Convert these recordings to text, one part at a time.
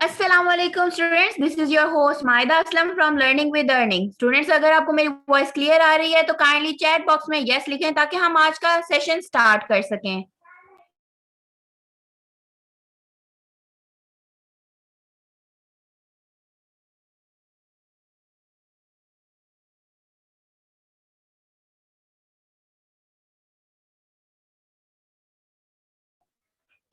Assalamualaikum students, this is your host Maida Aslam from Learning with Earning. Students, अगर आपको मेरी voice clear आ रही है तो काइंडली चैट बॉक्स में यस लिखें ताकि हम आज का सेशन स्टार्ट कर सकें.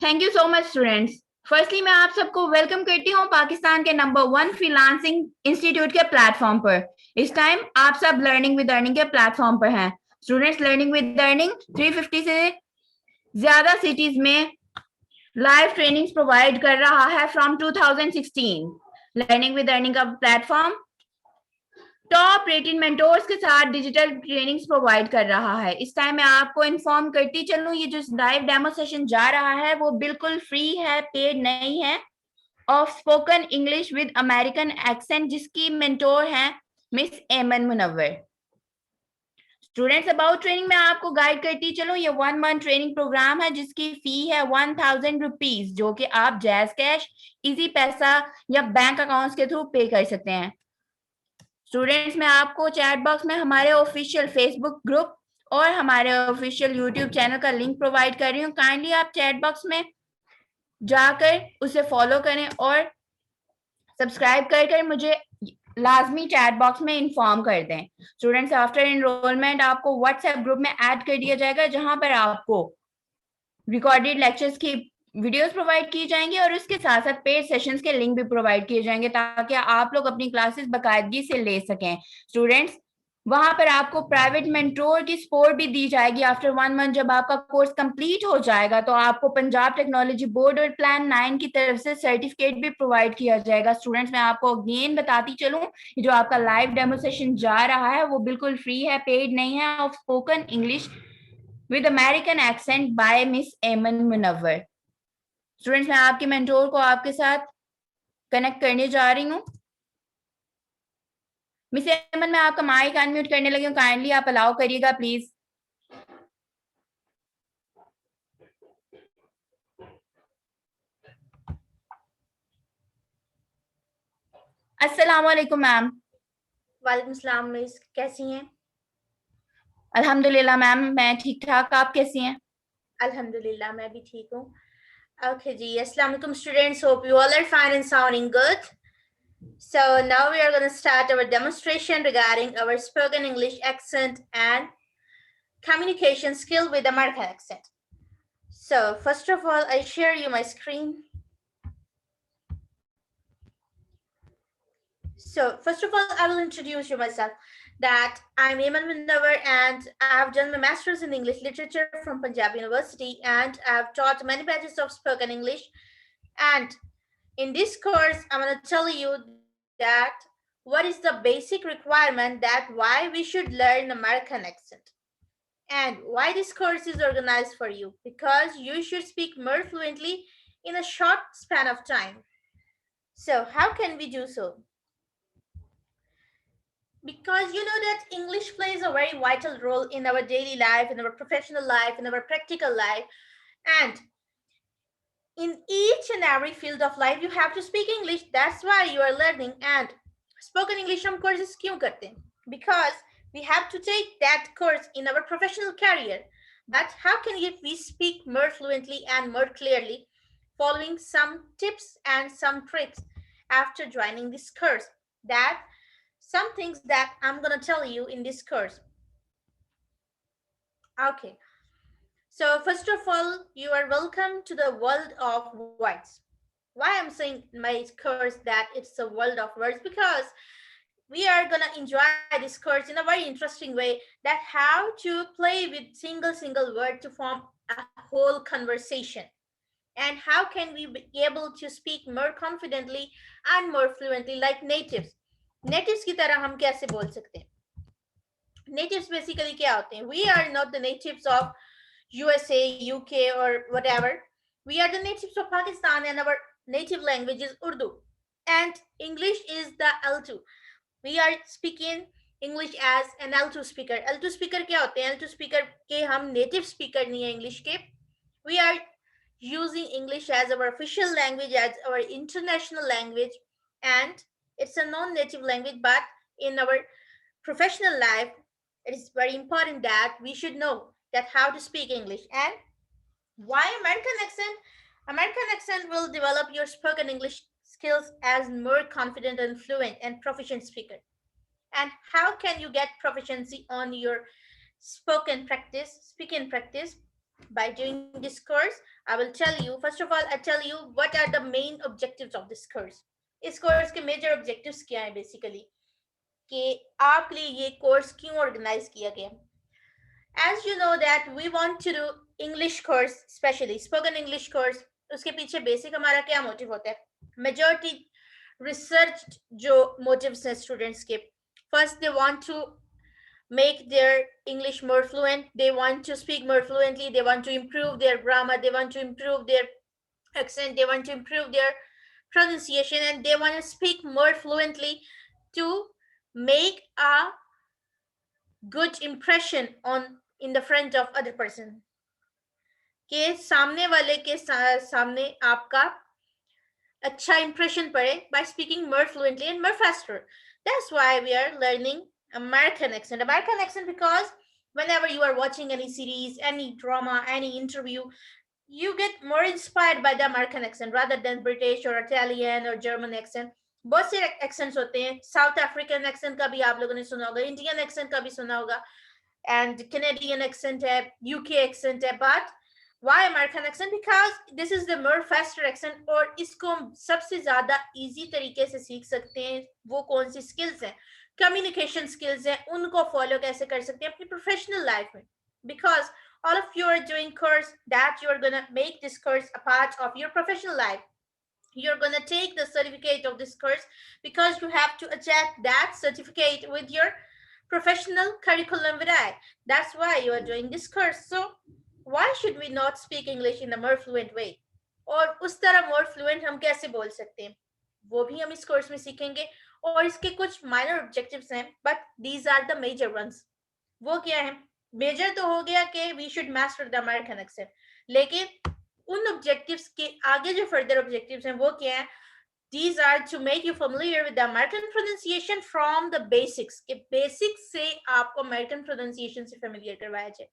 Thank you so much students. Firstly मैं आप सबको वेलकम करती हूँ पाकिस्तान के नंबर 1 फ्रीलांसिंग इंस्टीट्यूट के प्लेटफॉर्म पर. इस टाइम आप सब लर्निंग विद अर्निंग के प्लेटफॉर्म पर हैं. स्टूडेंट्स, लर्निंग विद अर्निंग 350 से ज्यादा सिटीज में लाइव ट्रेनिंग्स प्रोवाइड कर रहा है फ्रॉम 2016. लर्निंग विद अर्निंग का प्लेटफॉर्म टॉप रेटेड मेंटोर्स के साथ डिजिटल ट्रेनिंग्स प्रोवाइड कर रहा है. इस टाइम मैं आपको इन्फॉर्म करती चलूं, ये जो लाइव डेमो सेशन जा रहा है वो बिल्कुल फ्री है, पेड नहीं है, of spoken English with American accent, जिसकी मेंटोर हैं miss Eman Munawwar. Students, about training में आपको गाइड करती चलूं, ये 1 मंथ ट्रेनिंग प्रोग्राम है जिसकी फी है 1000 रुपीज, जो कि आप जैज कैश, इजी पैसा या बैंक अकाउंट्स के थ्रू पे कर सकते हैं. स्टूडेंट्स, मैं आपको चैट बॉक्स में हमारे ऑफिशियल फेसबुक ग्रुप और हमारे ऑफिशियल यूट्यूब चैनल का लिंक प्रोवाइड कर रही हूँ. काइंडली आप चैट बॉक्स में जाकर उसे फॉलो करें और सब्सक्राइब कर मुझे लाजमी चैट बॉक्स में इन्फॉर्म कर दें. स्टूडेंट्स, आफ्टर एनरोलमेंट आपको व्हाट्सएप ग्रुप में ऐड कर दिया जाएगा जहां पर आपको रिकॉर्डेड लेक्चर्स की वीडियोस प्रोवाइड की जाएंगी और उसके साथ साथ पेड सेशंस के लिंक भी प्रोवाइड किए जाएंगे ताकि आप लोग अपनी क्लासेस बाकायदगी से ले सकें. स्टूडेंट्स, वहां पर आपको प्राइवेट मेंटोर की सपोर्ट भी दी जाएगी. आफ्टर 1 मंथ जब आपका कोर्स कंप्लीट हो जाएगा तो आपको पंजाब टेक्नोलॉजी बोर्ड और प्लान 9 की तरफ से सर्टिफिकेट भी प्रोवाइड किया जाएगा. स्टूडेंट्स, मैं आपको अगेन बताती चलूं, जो आपका लाइव डेमो सेशन जा रहा है वो बिल्कुल फ्री है, पेड नहीं है, of spoken English with American accent by miss Eman Munawwar. Students, मैं आपके मेंटोर को आपके साथ कनेक्ट करने जा रही हूँ. मिस एमन, मैं आपका माइक अनम्यूट करने लगी हूँ, काइंडली आप अलाउ करिएगा प्लीज. अस्सलाम वालेकुम मैम. वालेकुम सलाम मिस, कैसी हैं? अल्हम्दुलिल्लाह मैम, मैं ठीक ठाक, आप कैसी हैं? अल्हम्दुलिल्लाह, मैं भी ठीक हूँ. Okay जी, अस्सलाम वालेकुम students, hope you all are fine and sounding good. So now we are going to start our demonstration regarding our spoken English accent and communication skill with American accent. So first of all, I share you my screen. So first of all, I will introduce you myself. That I'm Eman Munawar and I've done my master's in English literature from Punjab University and I've taught many batches of spoken English. And in this course, I'm going to tell you that what is the basic requirement that why we should learn American accent. And why this course is organized for you, because you should speak more fluently in a short span of time. So how can we do so? Because you know that English plays a very vital role in our daily life, in our professional life, in our practical life, and in each and every field of life you have to speak English. That's why you are learning. And spoken English हम courses क्यों करते हैं? Because we have to take that course in our professional career. But how can we speak more fluently and more clearly following some tips and some tricks after joining this course? That some things that I'm going to tell you in this course. Okay. So first of all, you are welcome to the world of words. Why I'm saying in my course that it's a world of words? Because we are going to enjoy this course in a very interesting way, that how to play with single word to form a whole conversation. And how can we be able to speak more confidently and more fluently like natives. Natives की तरह हम कैसे बोल सकते हैं? Natives basically क्या होते हैं? We are not the natives of USA, UK or whatever. We are the natives of Pakistan and our native language is Urdu. And English is the L2. We are speaking English as an L2 speaker. L2 speaker क्या होते हैं? L2 speaker के हम native speaker नहीं है English के. We are using English as our official language, as our international language, and it's a non-native language, but in our professional life, it is very important that we should know that how to speak English. And why American accent? American accent will develop your spoken English skills as more confident and fluent and proficient speaker. And how can you get proficiency on your speaking practice? By doing this course, I will tell you, first of all, I tell you what are the main objectives of this course. इस course के major objectives क्या हैं basically, कि आप लिए ये course क्यों organise किया गया. As you know that we want to do English course, especially spoken English course, उसके पीछे बेसिक हमारा क्या मोटिव होता है. मेजॉरिटी रिसर्च जो मोटिव्स हैं स्टूडेंट्स के, first they want to make their English more fluent, they want to speak more fluently, they want to improve their grammar, they want to improve their accent, they want to improve their pronunciation, and they want to speak more fluently to make a good impression on in the front of other person, के सामने वाले के सामने आपका अच्छा impression पड़े by speaking more fluently and more faster. That's why we are learning American accent. American accent because whenever you are watching any series, any drama, any interview, you get more inspired by the American accent rather than British or Italian or German accent. बहुत से accents होते हैं. South African accent का भी आप लोगों ने सुना होगा, Indian accent का भी सुना होगा, and Canadian accent है, UK accent है. But why American accent? Because this is the more faster accent, और इसको हम सबसे ज़्यादा easy तरीके से सीख सकते हैं. वो कौन सी skills हैं? Communication skills हैं, उनको follow कैसे कर सकते हैं अपनी professional life में. Because all of you are doing course that you're gonna make this course a part of your professional life. You're gonna take the certificate of this course because you have to attach that certificate with your professional curriculum with I. That's why you are doing this course. So why should we not speak English in a more fluent way? और उस तरह more fluent हम कैसे बोल सकते हैं, वो भी हम इस कोर्स में सीखेंगे. और इसके कुछ minor objectives हैं, but these are the major ones. वो क्या है? मेजर तो हो गया कि we should master the American accent, लेकिन उन ऑब्जेक्टिव्स के आगे जो फर्दर ऑब्जेक्टिव्स हैं वो क्या है? These are to make you familiar with the American pronunciation from the basics. के बेसिक्स से आपको अमेरिकन प्रोनाउंसिएशन से फेमिलियर करवाया जाए,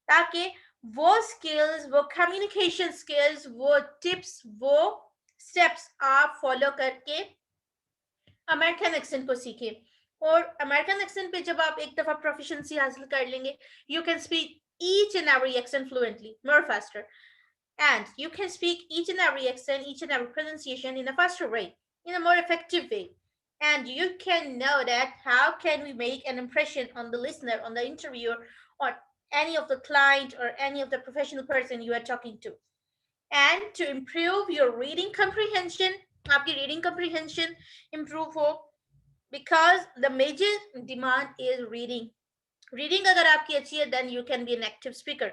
ताकि वो स्किल्स, वो कम्युनिकेशन स्किल्स, वो टिप्स, वो स्टेप्स आप फॉलो करके अमेरिकन एक्सेंट को सीखें. और अमेरिकन एक्सेंट पे जब आप एक दफा प्रोफिशिएंसी हासिल कर लेंगे, you can speak each and every accent fluently, more faster, and you can speak each and every accent, each and every pronunciation in a faster way, in a more effective way, and you can know that how can we make an impression on the listener, on the interviewer, or any of the client or any of the professional person you are talking to. And to improve your reading comprehension, आपकी reading comprehension improve हो, because the major demand is reading. Reading अगर आपकी अच्छी है, then you can be an active speaker.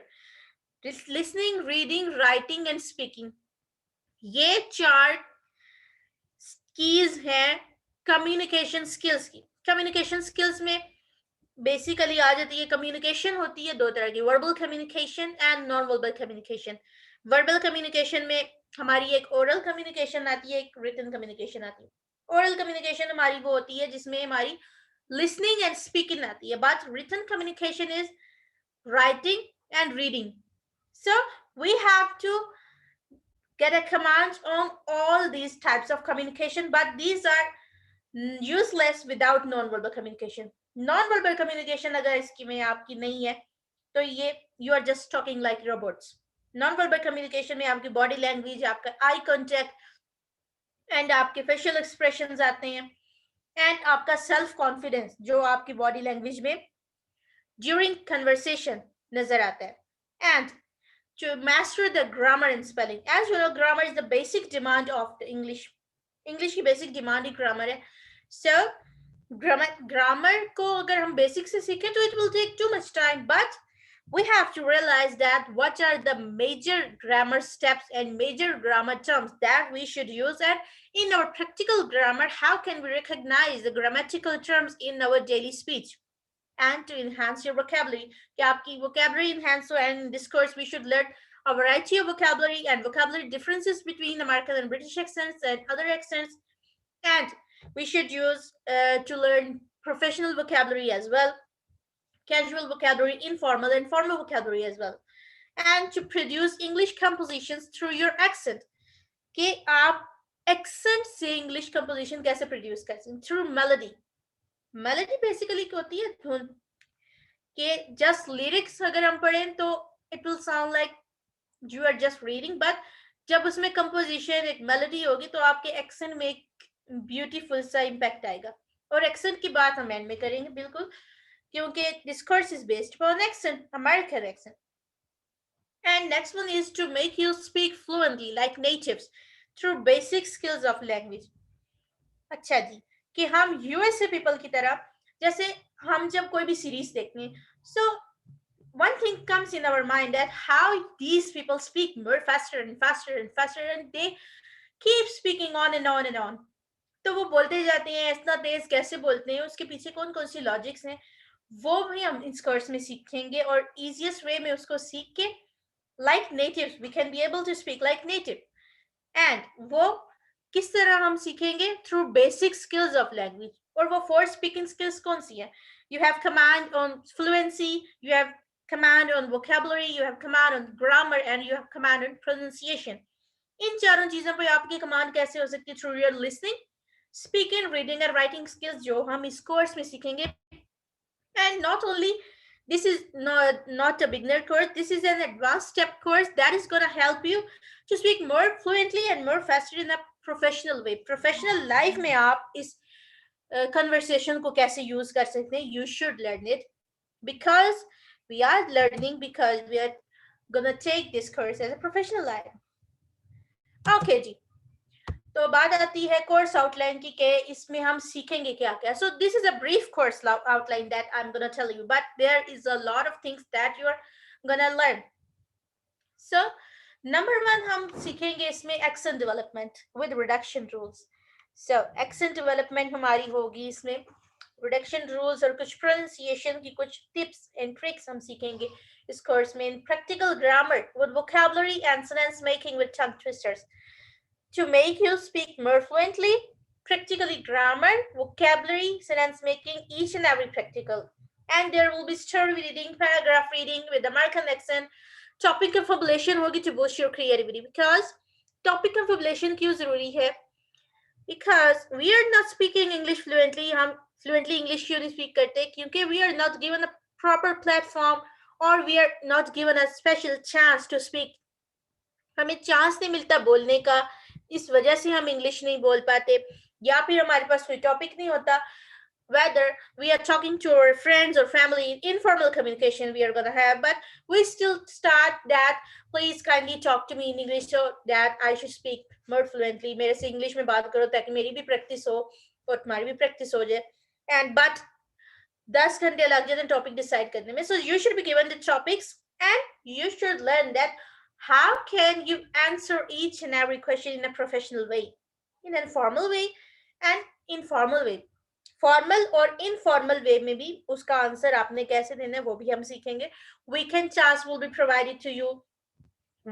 Listening, reading, writing and speaking, ये चार keys हैं communication skills की. Communication skills में basically आ जाती है, communication होती है दो तरह की, verbal communication and non-verbal communication. Verbal communication में हमारी एक oral communication आती है, एक written communication आती है. Oral communication हमारी वो होती है जिसमें हमारी listening and speaking आती है, but written communication is writing and reading. So we have to get a command on all these types of communication, but these are useless without non-verbal communication. Non-verbal communication अगर इसकी में आपकी नहीं है तो ये you are just talking like robots. Non-verbal communication में आपकी body language, आपका eye contact and आपके facial expressions आते हैं, and आपका self confidence जो आपकी body language में during conversation नजर आता है. And to master the grammar and spelling, as you know, grammar is the basic demand of the English की basic demand ही grammar है. So grammar को अगर हम basic से सीखें तो it will take too much time, but we have to realize that what are the major grammar steps and major grammar terms that we should use, and in our practical grammar, how can we recognize the grammatical terms in our daily speech, and to enhance your vocabulary, कि आपकी vocabulary enhance हो, and in this course we should learn a variety of vocabulary and vocabulary differences between American and British accents and other accents. And we should use to learn professional vocabulary as well, casual vocabulary, informal and formal vocabulary as well, and to produce English compositions through your accent. कि आप accent से English composition कैसे produce करते हैं? Through melody. Melody basically क्या होती है? धुन. कि just lyrics अगर हम पढ़ें तो it will sound like you are just reading, but जब उसमें composition एक melody होगी तो आपके accent में एक beautiful सा impact आएगा. और accent की बात हम end में करेंगे बिल्कुल, क्योंकि discourse is based upon accent, American accent. And next one is to make you speak fluently like natives through basic skills of language. अच्छा जी, कि हम USA people की तरह, जैसे हम जब कोई भी सीरीज देखते हैं, so one thing comes in our mind that how these people speak more faster and faster and faster, and they keep speaking on and on and on. तो वो बोलते जाते हैं, इतना तेज कैसे बोलते हैं, उसके पीछे कौन कौन सी लॉजिक्स हैं, वो भी हम इस कोर्स में सीखेंगे. और easiest way में उसको सीख के like natives we can be able to speak like native. And वो किस तरह हम सीखेंगे? Through basic skills of language. और वो 4 speaking skills कौन सी है? You have command on fluency, you have command on vocabulary, you have command on grammar, and you have command on pronunciation. इन चारों चीजों पे आपकी कमांड कैसे हो सकती है? Through your listening, speaking, reading and writing skills जो हम इस कोर्स में सीखेंगे. And not only this is not a beginner course, this is an advanced step course that is going to help you to speak more fluently and more faster in a professional way. Professional life में आप इस conversation को कैसे use कर सकते हैं? You should learn it, because we are learning, because we are going to take this course as a professional life. Okay जी, तो बात आती है कोर्स आउटलाइन की कि इसमें हम सीखेंगे क्या क्या. So this is a brief course outline that I'm going to tell you, but there is a lot of things that you are going to learn. So number 1 हम सीखेंगे इसमें accent development with reduction rules. So accent development हमारी होगी इसमें reduction rules और कुछ pronunciation की कुछ tips and tricks हम सीखेंगे इस course में. Practical grammar with vocabulary and sentence making with tongue twisters. To make you speak more fluently, practically grammar, vocabulary, sentence making, each and every practical. And there will be story reading, paragraph reading with American accent. Topic confabulation होगी to boost your creativity. Because topic confabulation क्यों जरूरी है? Because we are not speaking English fluently. हम fluently English क्यों नहीं speak करते? क्योंकि we are not given a proper platform, or we are not given a special chance to speak. हमें chance नहीं मिलता बोलने का, इस वजह से हम इंग्लिश नहीं बोल पाते, या फिर हमारे पास कोई टॉपिक नहीं होता. Whether we are talking to our friends or family, informal communication we are going to have, but we still start that please kindly talk to me in English so that I should speak more fluently. मेरे से English में बात करो ताकि मेरी भी practice हो और तुम्हारी भी प्रैक्टिस हो जाए. And but 10 घंटे लग जाते हैं टॉपिक डिसाइड करने में. So you should be given the topics, and you should learn that how can you answer each and every question in a professional way, in a formal way and informal way. Formal और informal वे में भी उसका answer आपने कैसे देना है वो भी हम सीखेंगे. Weekend task will be provided to you,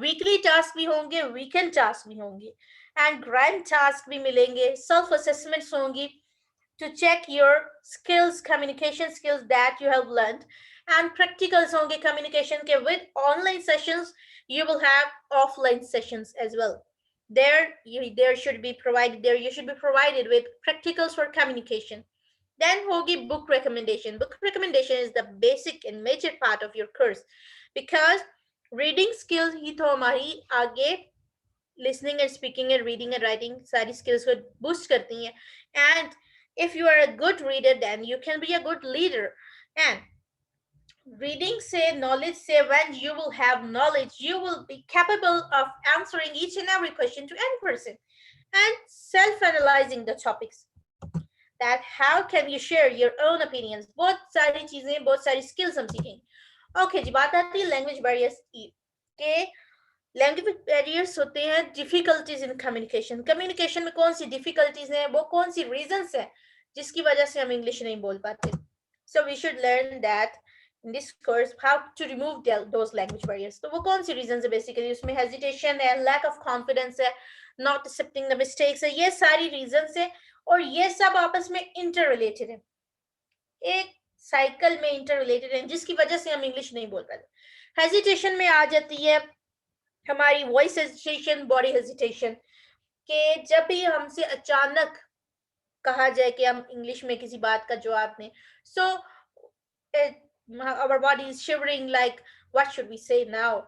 weekly task भी होंगे, वीकेंड टास्क भी होंगे, एंड ग्रैंड टास्क भी मिलेंगे. सेल्फ असेसमेंट्स होंगी to check your skills, communication skills that you have learned, and practicals होंगे communication के. With online sessions you will have offline sessions as well. There should be provided, there you should be provided with practicals for communication. Then hogi book recommendation. Book recommendation is the basic and major part of your course, because reading skills ही तो हमारी आगे listening and speaking and reading and writing सारी skills को boost करती हैं. And if you are a good reader, then you can be a good leader. And reading say knowledge say, when you will have knowledge, you will be capable of answering each and every question to any person, and self-analyzing the topics, that how can you share your own opinions. बहुत सारी चीजें, बहुत सारी skills हम सीखेंगे. Okay जी, बात आती है language barriers की. के language barriers होते हैं difficulties in communication. Communication में कौन सी difficulties हैं, वो कौन सी reasons हैं जिसकी वजह से हम English नहीं बोल पाते. So we should learn that in this course how to remove those language barriers. तो वो कौन सी reasons है basically? उसमें hesitation है, lack of confidence है, not accepting the mistakes है, ये सारी reasons है और ये सब आपस में interrelated है, एक साइकिल में इंटररिलेटेड है जिसकी वजह से हम इंग्लिश नहीं बोल पाते। हेजिटेशन में आ जाती है हमारी वॉइस हेजिटेशन, बॉडी हेजिटेशन, कि जब भी हमसे अचानक कहा जाए कि हम इंग्लिश में किसी बात का जवाब दें, so our body is shivering like what should we say now.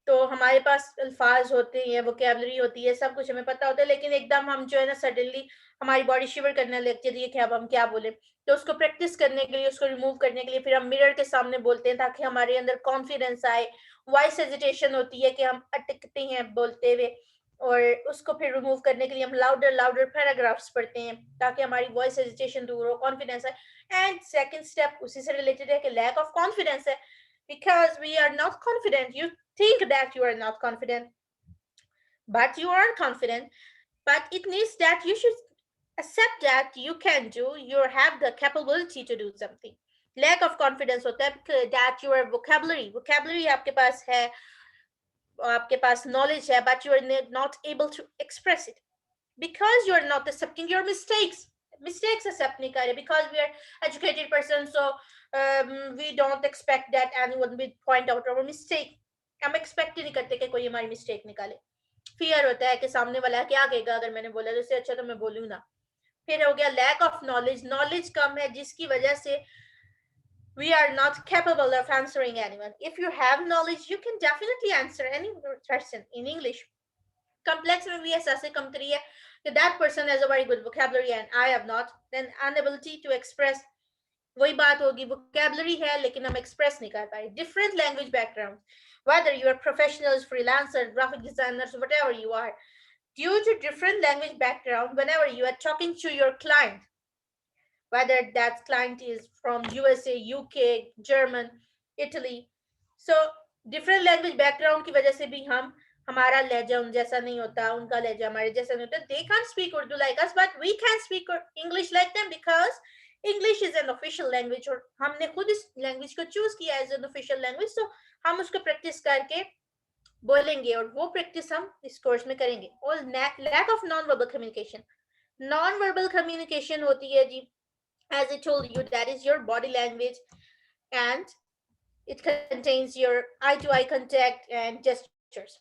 तो हमारे पास अल्फाज होते हैं, वोकैबुलरी होती है, सब कुछ हमें पता होता है, लेकिन एकदम हम जो है ना सडनली हमारी बॉडी शिवर करने लग जाती है कि अब हम क्या बोले। तो उसको प्रैक्टिस करने के लिए, उसको रिमूव करने के लिए फिर हम मिरर के सामने बोलते हैं ताकि हमारे अंदर कॉन्फिडेंस आए। वॉइस हेजिटेशन होती है कि हम अटकते हैं बोलते हुए, और उसको फिर रिमूव करने के लिए हम लाउडर लाउडर पैराग्राफ्स पढ़ते हैं ताकि हमारी वॉइस हेजिटेशन दूर हो, कॉन्फिडेंस है। एंड सेकंड स्टेप उसी से रिलेटेड है कि लैक ऑफ कॉन्फिडेंस है, because we are not confident, you think that you are not confident, but you are confident, but it means that you should accept that you can do, you have the capability to do something. Lack of confidence होता है that your vocabulary आपके पास है, आपके पास knowledge है, but you are not able to express it because you are not accepting your mistakes accept नहीं कर रहे, because we are educated person, so we don't expect that anyone will point out our mistake. हम expect ही नहीं करते कि कोई हमारी mistake निकाले। फियर होता है कि सामने वाला क्या कहेगा अगर मैंने बोला तो, इससे अच्छा तो मैं बोलूँ ना। फिर हो गया लैक ऑफ नॉलेज, नॉलेज कम है जिसकी वजह से we are not capable of answering anyone. If you have knowledge, you can definitely answer any person in English. Complex में भी ऐसे कम करी है कि that person has a very good vocabulary and I have not, then inability to express, वही बात होगी, vocabulary है लेकिन हम express नहीं कर पाए। Different language background, whether you are professionals, freelancers, graphic designers, whatever you are, due to different language background, whenever you are talking to your client, whether that client is from USA, UK, German, Italy, so different language background की वजह से भी हमारा लहजा उन जैसा नहीं होता, उनका लहजा हमारे जैसा नहीं होता। They can't speak Urdu like us, but we can speak English like them because English is an official language और हमने खुद इस language को choose किया as an official language, so हम उसको practice करके बोलेंगे और वो practice हम इस course में करेंगे। और lack of non-verbal communication, non-verbal communication होती है जी, as I told you, that is your body language and it contains your eye-to-eye contact and gestures.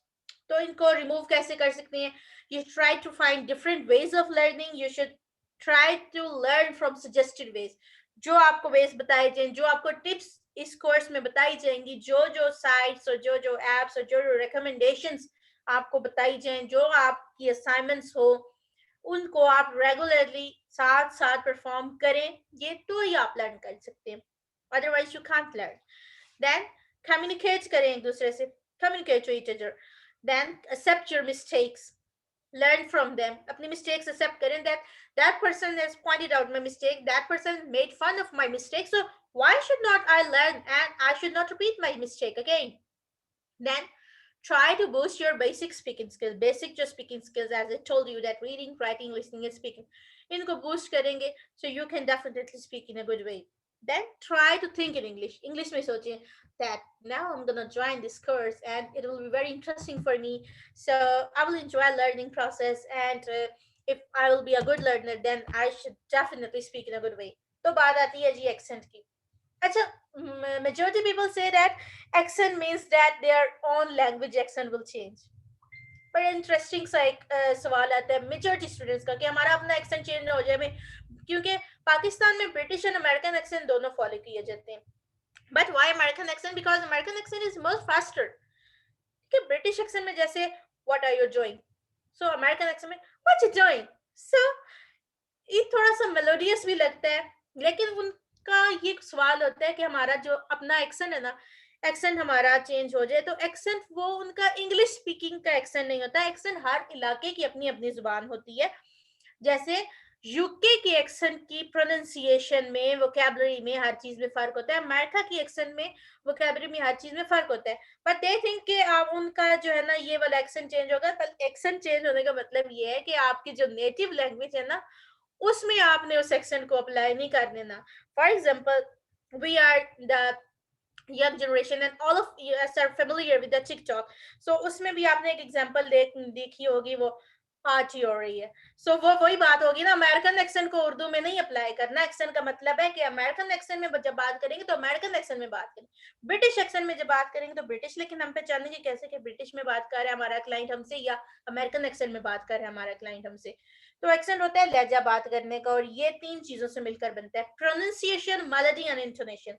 तो इनको remove कैसे कर सकते हैं? You try to find different ways of learning. You should try to learn from suggested ways. जो आपको ways बताए जाएं, जो आपको tips इस कोर्स में बताई जाएंगी, जो sites और जो apps और जो recommendations आपको बताई जाएं, जो आपकी assignments हो, उनको आप रेगुलरली साथ साथ परफॉर्म करें, ये तो ही आप लर्न कर सकते हैं, otherwise you can't learn. Then communicate करें एक दूसरे से, communicate to each other, then accept your mistakes, learn from them, अपनी mistakes accept करें, that person has pointed out my mistake, that person made fun of my mistake, so why should not I learn and I should not repeat my mistake again. Then try to boost your basic speaking skills, basic just speaking skills, as I told you, that reading, writing, listening and speaking, इनको boost करेंगे so you can definitely speak in a good way. Then try to think in English में सोचिए that now I'm gonna join this course and it will be very interesting for me, so I will enjoy learning process, and if I will be a good learner then I should definitely speak in a good way. तो बात आती है जी accent की। अच्छा, majority people say that accent means that their own language accent will change, पर interesting सा एक सवाल आता है मेजॉरिटी स्टूडेंट्स का कि हमारा अपना एक्सेंट चेंज ना हो जाए, क्योंकि पाकिस्तान में ब्रिटिश एंड अमेरिकन एक्सेंट दोनों फॉलो किए जाते हैं। But why American accent? Because American accent is more faster. कि ब्रिटिश एक्सेंट में जैसे what are you doing, so American accent में व्हाट यू डूइंग, सो ये थोड़ा सा मेलोडियस भी लगता है, लेकिन उनका ये सवाल होता है कि हमारा जो अपना एक्सेंट है ना, एक्सेंट हमारा चेंज हो जाए, तो एक्सेंट वो उनका इंग्लिश स्पीकिंग का एक्सेंट नहीं होता, एक्सेंट हर इलाके की अपनी अपनी जुबान होती है। जैसे यूके की एक्सेंट की प्रोनाउंसिएशन में, वोकैबुलरी में, हर चीज में फर्क होता है, अमेरिका की एक्सेंट में, वोकैबुलरी में, हर चीज में फर्क होता है। बट दे थिंक कि आप उनका जो है ना ये वाला एक्सेंट चेंज होगा, पर एक्सेंट चेंज होने का मतलब ये है कि आपकी जो नेटिव लैंग्वेज है ना उसमें आपने उस एक्सेंट को अप्लाई नहीं कर देना। For example, we are the young generation and all of us are familiar with the TikTok. So उसमें भी आपने एक एग्जांपल देखी होगी, वो आची हो रही है. So वो वही बात होगी ना, अमेरिकन एक्सेंट को उर्दू में नहीं अप्लाई करना. एक्सेंट का मतलब है कि अमेरिकन एक्सेंट में जब बात करेंगे तो अमेरिकन एक्सेंट में बात करेंगे, ब्रिटिश एक्सेंट में जब बात करेंगे तो ब्रिटिश. लेकिन हम पहचानेंगे कैसे कि ब्रिटिश में बात कर रहा है हमारा क्लाइंट हमसे या अमेरिकन एक्सेंट में बात कर रहा है हमारा क्लाइंट हमसे. तो एक्सेंट होता है लहजा बात करने का, और ये 3 चीजों से मिलकर बनता है: pronunciation, melody and intonation.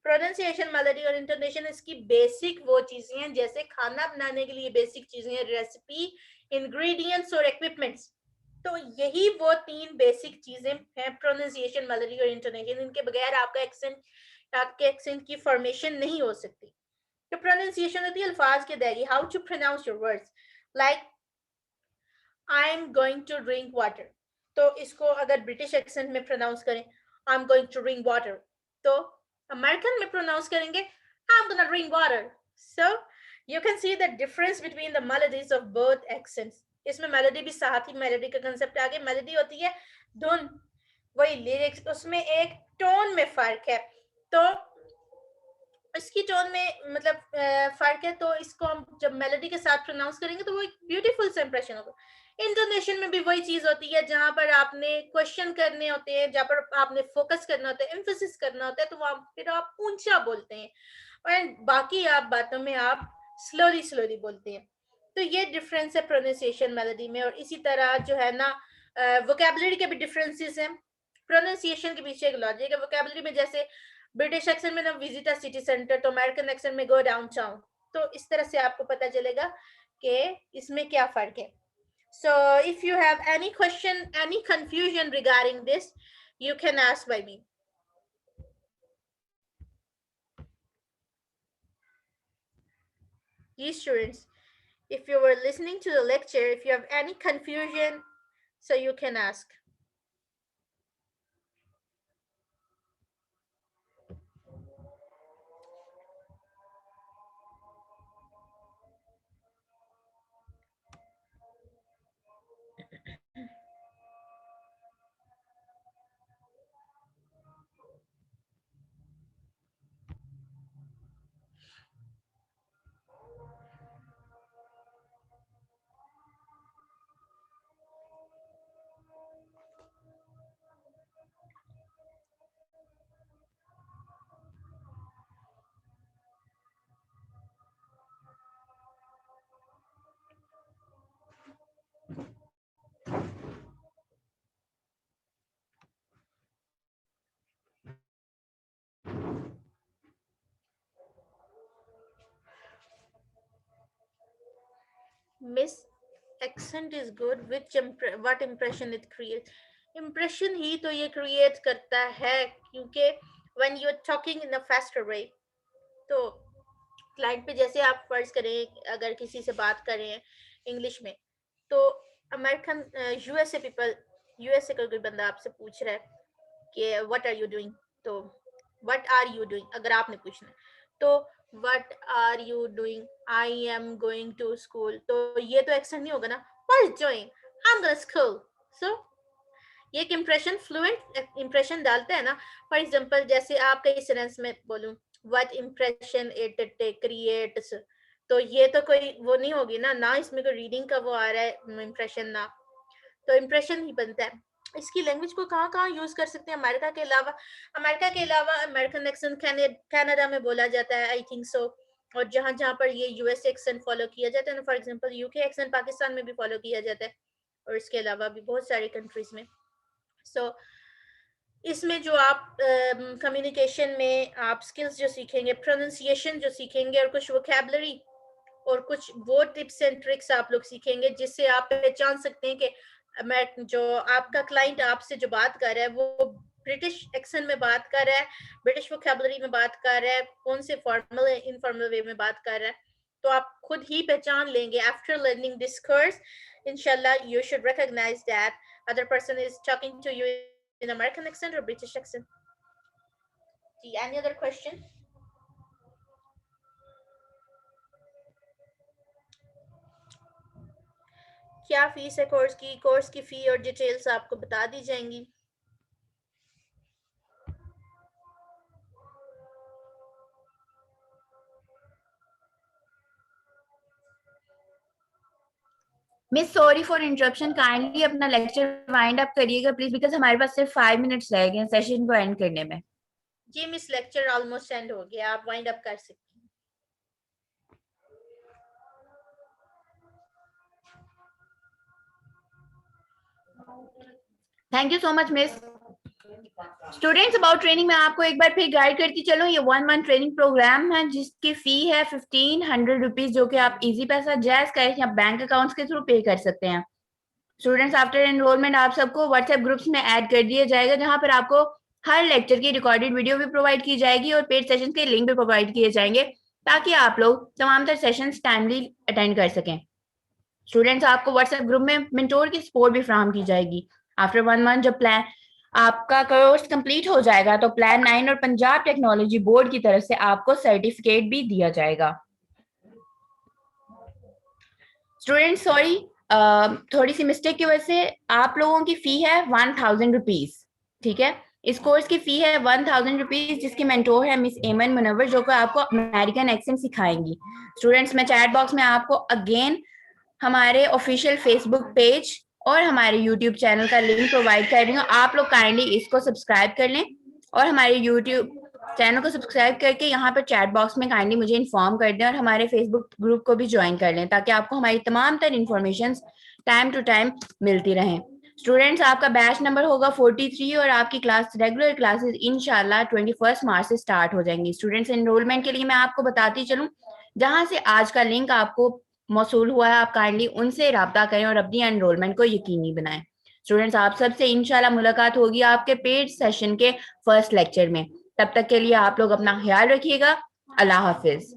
Pronunciation, melody और इंटोनेशन इसकी बेसिक वो चीजें हैं जैसे खाना बनाने के लिए बेसिक चीजें हैं, रेसिपी, इंग्रेडिएंट्स और इक्विपमेंट्स. तो यही वो 3 बेसिक चीजें हैं, प्रोनाउंसिएशन, मेलोडी और इंटोनेशन. इनके बगैर आपके एक्सेंट की फॉर्मेशन नहीं हो सकती. तो प्रोनाउंसिएशन होती है अल्फाज की अदायगी, how to pronounce your words. Like I am going to drink water, तो इसको अगर ब्रिटिश एक्सेंट में प्रोनाउंस करें I am going to drink water, तो अमेरिकन में प्रोनाउंस करेंगे I am gonna drink water. So you can see the difference between the melodies of both accents. इसमें melody भी साथ ही मेलोडी का कंसेप्ट आ गया. मेलोडी होती है धुन, वही लिरिक्स, उसमें एक टोन में फर्क है. तो इसकी टोन में मतलब फर्क है, तो इसको हम जब मेलोडी के साथ प्रोनाउंस करेंगे तो वो एक ब्यूटीफुल सा इंप्रेशन होगा. इंटोनेशन में भी वही चीज होती है, जहां पर आपने क्वेश्चन करने होते हैं, जहां पर आपने फोकस करना होता है, एम्फेसिस करना होता है, तो वहां फिर आप ऊंचा बोलते हैं, और बाकी आप बातों में आप स्लोली स्लोली बोलते हैं. तो ये डिफरेंस है प्रोनाउंसिएशन मेलोडी में. और इसी तरह जो है ना वोकैबुलरी के भी डिफरेंसेस हैं. प्रोनाउंसिएशन के पीछे एक लॉजिक है. वोकैबुलरी में जैसे ब्रिटिश एक्सेंट में ना विजिट अ सिटी सेंटर, तो अमेरिकन एक्सेंट में गो डाउनटाउन. तो इस तरह से आपको पता चलेगा कि इसमें क्या फर्क है. So if you have any question, any confusion regarding this, you can ask by me. Yes, students, if you were listening to the lecture, if you have any confusion, so you can ask. Miss, accent is good. What impression it creates? Impression ही तो ये create करता है, क्योंकि when you're talking in a faster way, तो client पे जैसे आप फर्ज करें अगर किसी से बात कर रहे हैं इंग्लिश में, तो अमेरिकन यूएसए पीपल, यूएसए का कोई बंदा आपसे पूछ रहा है कि व्हाट आर यू डूइंग, तो व्हाट आर यू डूइंग अगर आपने पूछना है, तो what are you doing, I am going to school, तो ये तो एक्सेंट नहीं होगा ना. What is doing, I am going school. So ये एक इम्प्रेशन, फ्लुएंट इम्प्रेशन डालता है ना. फॉर एग्जाम्पल जैसे आप कई सेंटेंस में बोलूं व्हाट इम्प्रेशन इट क्रिएट्स, तो ये तो कोई वो नहीं होगी ना इसमें कोई रीडिंग का वो आ रहा है इम्प्रेशन ना, तो इम्प्रेशन ही बनता है. इसकी लैंग्वेज को कहाँ कहाँ यूज कर सकते हैं अमेरिका के अलावा. अमेरिकन एक्सेंट कनाडा में बोला जाता है आई थिंक सो. और जहाँ जहाँ पर ये यूएस एक्सेंट फॉलो किया जाता है ना, for example UK accent Pakistan में भी फॉलो किया जाता है, और इसके अलावा भी बहुत सारी कंट्रीज में. सो इसमें जो आप कम्युनिकेशन में आप स्किल्स जो सीखेंगे, प्रोनाउंसिएशन जो सीखेंगे, और कुछ वोकैबुलरी और कुछ वो टिप्स एंड ट्रिक्स आप लोग सीखेंगे जिससे आप पहचान सकते हैं कि जो आपका क्लाइंट आपसे जो बात कर रहा है वो ब्रिटिश एक्सेंट में बात कर रहा है, ब्रिटिश वोकैबुलरी में बात कर रहा है, कौन से फॉर्मल इनफॉर्मल वे में बात कर रहा है. तो आप खुद ही पहचान लेंगे. After learning this course, inshallah you should recognize that other person is talking to you in American accent or British accent. Any other question? क्या फीस है कोर्स की फी और डिटेल्स आपको बता दी जाएंगी. Miss sorry for interruption, kindly अपना lecture wind up करिएगा please, because हमारे पास सिर्फ 5 मिनट्स रह गए हैं सेशन को एंड करने में। जी मिस, लेक्चर ऑलमोस्ट एंड हो गया, आप वाइंड अप कर सकते हैं। Thank you so much miss. Students, about training में आपको एक बार फिर गाइड करती चलो, ये 1 मंथ ट्रेनिंग प्रोग्राम है जिसकी फी है 1500 रुपीज, जो कि आप इजी पैसा, जैज कैश या बैंक अकाउंट्स के थ्रू पे कर सकते हैं। स्टूडेंट्स, आफ्टर एनरोलमेंट आप सबको व्हाट्सएप ग्रुप्स में ऐड कर दिया जाएगा, जहां पर आपको हर लेक्चर की रिकॉर्डेड वीडियो भी प्रोवाइड की जाएगी और पेड सेशन के लिंक भी प्रोवाइड किए जाएंगे, ताकि आप लोग तमाम तर सेशंस टाइमली अटेंड कर सकें। स्टूडेंट्स, आपको व्हाट्सएप ग्रुप में मेंटोर की सपोर्ट भी फराहम की जाएगी। आफ्टर 1 मंथ जब प्लान आपका कोर्स कंप्लीट हो जाएगा तो प्लान 9 और पंजाब टेक्नोलॉजी बोर्ड की तरफ से आपको सर्टिफिकेट भी दिया जाएगा। स्टूडेंट्स, सॉरी, थोड़ी सी मिस्टेक की वजह से आप लोगों की फी है 1000 रुपीज, ठीक है। इस कोर्स की फी है 1000 रुपीज, जिसकी मेंटोर है मिस एमन मुनव्वर, जो कि आपको अमेरिकन एक्सेंट सिखाएंगी। स्टूडेंट्स, मैं चैट बॉक्स में आपको अगेन हमारे ऑफिशियल फेसबुक पेज और हमारे यूट्यूब चैनल का लिंक प्रोवाइड कर रही हूँ, आप लोग काइंडली इसको सब्सक्राइब कर लें और हमारे यूट्यूब चैनल को सब्सक्राइब करके यहाँ पर चैट बॉक्स में काइंडली मुझे इन्फॉर्म कर दें और हमारे फेसबुक ग्रुप को भी ज्वाइन कर लें, ताकि आपको हमारी तमाम तर इन्फॉर्मेशन टाइम टू टाइम मिलती रहें। स्टूडेंट्स, आपका बैच नंबर होगा 43 और आपकी क्लास रेगुलर क्लासेस इंशाल्लाह 21 मार्च से स्टार्ट हो जाएंगी। स्टूडेंट्स, एनरोलमेंट के लिए मैं आपको बताती चलूँ, जहां से आज का लिंक आपको मौसूल हुआ है, आप काइंडली उनसे राब्ता करें और अपनी एनरोलमेंट को यकीनी बनाएं। स्टूडेंट्स, आप सबसे इंशाल्लाह मुलाकात होगी आपके पेड सेशन के फर्स्ट लेक्चर में। तब तक के लिए आप लोग अपना ख्याल रखिएगा। अल्लाह हाफिज।